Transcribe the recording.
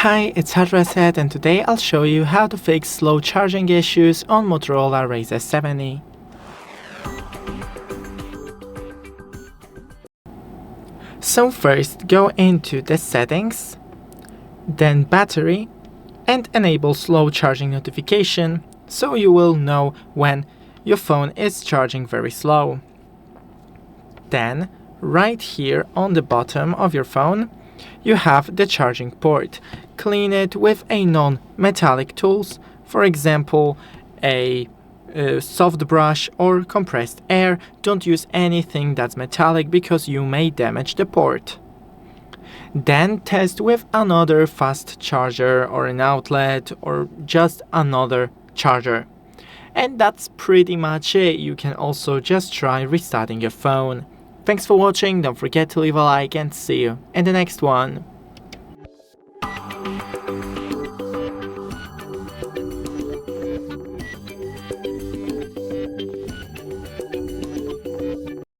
Hi, it's HardReset and today I'll show you how to fix slow charging issues on Motorola Razr 70. So first go into the settings, then battery, and enable slow charging notification so you will know when your phone is charging very slow. Then right here on the bottom of your phone you have the charging port. Clean it with a non-metallic tools, for example a soft brush or compressed air. Don't use anything that's metallic because you may damage the port. Then test with another fast charger or an outlet or just another charger. And that's pretty much it. You can also just try restarting your phone. Thanks for watching, don't forget to leave a like and see you in the next one.